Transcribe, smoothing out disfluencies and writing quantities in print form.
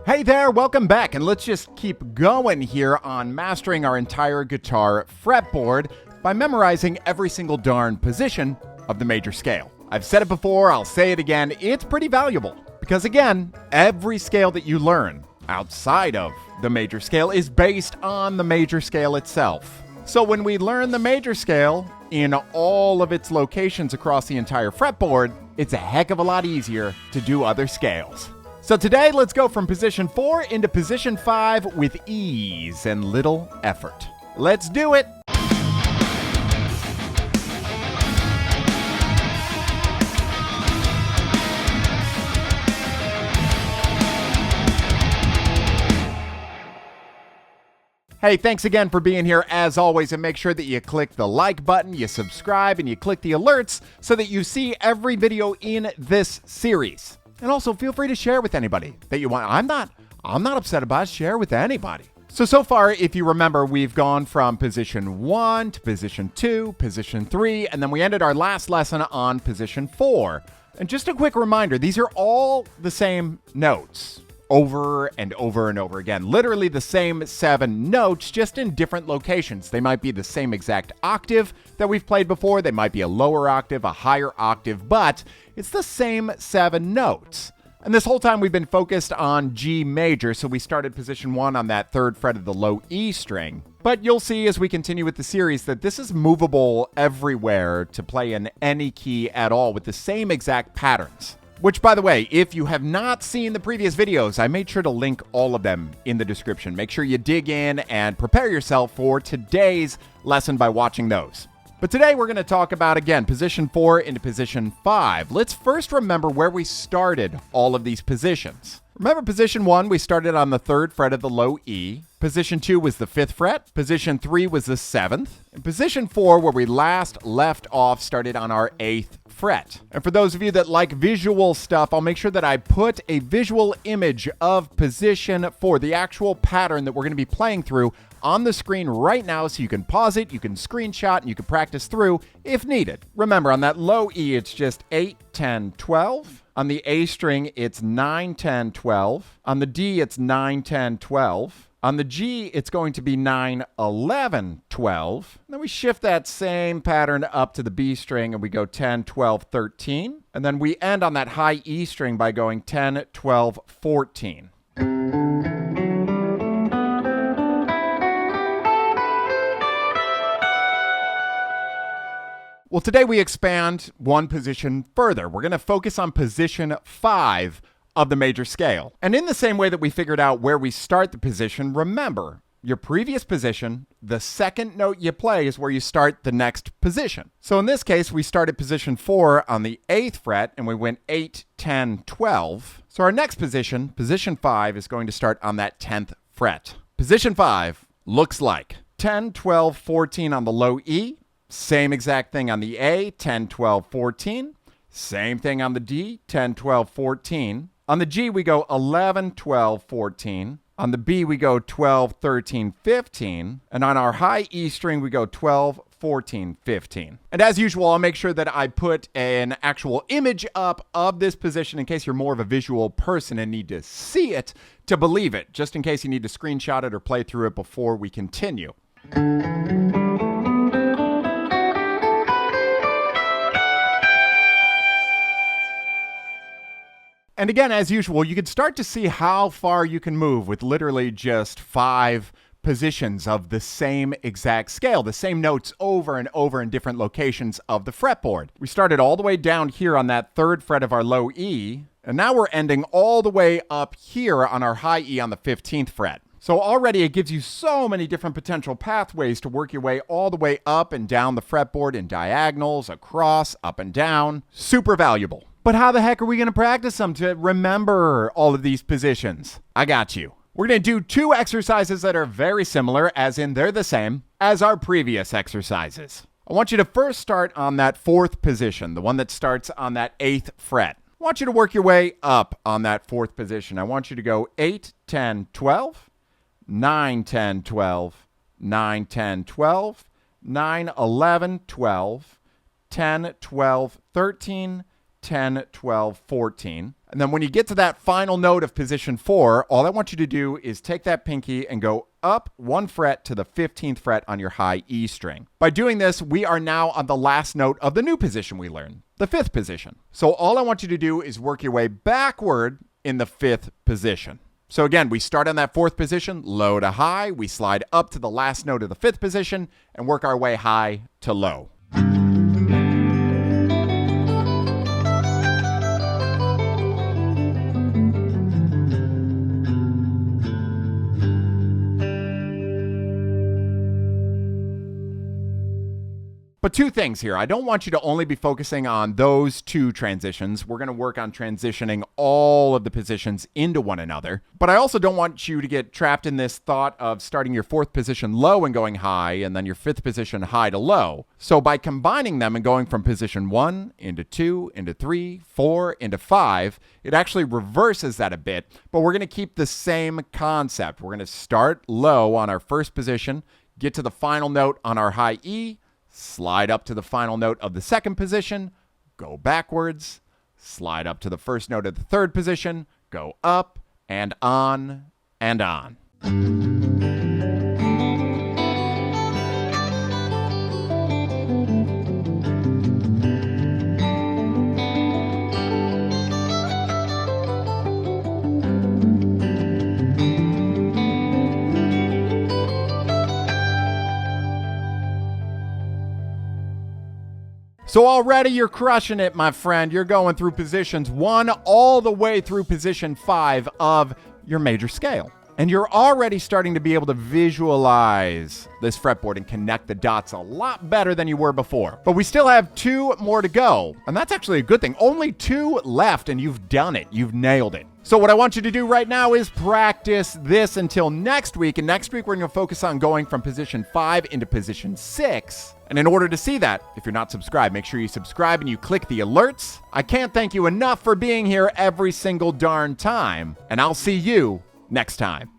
Hey there, welcome back, and let's just keep going here on mastering our entire guitar fretboard by memorizing every single darn position of the major scale. I've said it before, I'll say it again, it's pretty valuable because again, every scale that you learn outside of the major scale is based on the major scale itself. So when we learn the major scale in all of its locations across the entire fretboard, it's a heck of a lot easier to do other scales. So today, let's go from position 4 into position 5 with ease and little effort. Let's do it! Hey, thanks again for being here as always, and make sure that you click the like button, you subscribe, and you click the alerts so that you see every video in this series. And also feel free to share with anybody that you want. I'm not upset about it. Share with anybody. So far, if you remember, we've gone from position 1 to position 2, position 3, and then we ended our last lesson on position 4. And just a quick reminder, these are all the same notes over and over and over again. Literally the same 7 notes, just in different locations. They might be the same exact octave that we've played before. They might be a lower octave, a higher octave, but it's the same 7 notes. And this whole time we've been focused on G major, so we started position 1 on that 3rd fret of the low E string. But you'll see as we continue with the series that this is movable everywhere to play in any key at all with the same exact patterns. Which, by the way, if you have not seen the previous videos, I made sure to link all of them in the description. Make sure you dig in and prepare yourself for today's lesson by watching those. But today we're going to talk about, again, position 4 into position 5. Let's first remember where we started all of these positions. Remember position 1, we started on the 3rd fret of the low E. Position 2 was the 5th fret. Position 3 was the 7th. And position 4, where we last left off, started on our 8th fret. And for those of you that like visual stuff, I'll make sure that I put a visual image of position 4, the actual pattern that we're going to be playing through, on the screen right now so you can pause it, you can screenshot, and you can practice through if needed. Remember, on that low E, it's just 8, 10, 12. On the A string, it's 9, 10, 12. On the D, it's 9, 10, 12. On the G, it's going to be 9, 11, 12. And then we shift that same pattern up to the B string and we go 10, 12, 13. And then we end on that high E string by going 10, 12, 14. Well, today we expand one position further. We're going to focus on position 5 of the major scale. And in the same way that we figured out where we start the position, remember, your previous position, the second note you play is where you start the next position. So in this case, we started position 4 on the 8th fret, and we went 8, 10, 12. So our next position, position 5, is going to start on that 10th fret. Position 5 looks like 10, 12, 14 on the low E. Same exact thing on the A, 10, 12, 14. Same thing on the D, 10, 12, 14. On the G, we go 11, 12, 14. On the B, we go 12, 13, 15. And on our high E string, we go 12, 14, 15. And as usual, I'll make sure that I put an actual image up of this position in case you're more of a visual person and need to see it to believe it, just in case you need to screenshot it or play through it before we continue. And again, as usual, you can start to see how far you can move with literally just 5 positions of the same exact scale, the same notes over and over in different locations of the fretboard. We started all the way down here on that 3rd fret of our low E, and now we're ending all the way up here on our high E on the 15th fret. So already it gives you so many different potential pathways to work your way all the way up and down the fretboard in diagonals, across, up and down. Super valuable. But how the heck are we going to practice them to remember all of these positions? I got you. We're going to do 2 exercises that are very similar, as in they're the same, as our previous exercises. I want you to first start on that 4th position, the one that starts on that 8th fret. I want you to work your way up on that 4th position. I want you to go 8, 10, 12, 9, 10, 12, 9, 10, 12, 9, 11, 12, 10, 12, 13, 10, 12, 14. And then when you get to that final note of position 4, all I want you to do is take that pinky and go up 1 fret to the 15th fret on your high E string. By doing this, we are now on the last note of the new position we learned, the 5th position. So all I want you to do is work your way backward in the 5th position. So again, we start on that 4th position, low to high, we slide up to the last note of the 5th position, and work our way high to low. But 2 things here. I don't want you to only be focusing on those 2 transitions. We're going to work on transitioning all of the positions into one another. But I also don't want you to get trapped in this thought of starting your 4th position low and going high, and then your 5th position high to low. So by combining them and going from position 1 into 2, into 3, 4, into 5, it actually reverses that a bit. But we're going to keep the same concept. We're going to start low on our 1st position, get to the final note on our high E, slide up to the final note of the 2nd position, go backwards, slide up to the 1st note of the 3rd position, go up and on and on. So already you're crushing it, my friend. You're going through positions 1 all the way through position 5 of your major scale. And you're already starting to be able to visualize this fretboard and connect the dots a lot better than you were before. But we still have 2 more to go. And that's actually a good thing. Only 2 left and you've done it. You've nailed it. So what I want you to do right now is practice this until next week. And next week, we're going to focus on going from position 5 into position 6. And in order to see that, if you're not subscribed, make sure you subscribe and you click the alerts. I can't thank you enough for being here every single darn time. And I'll see you next time.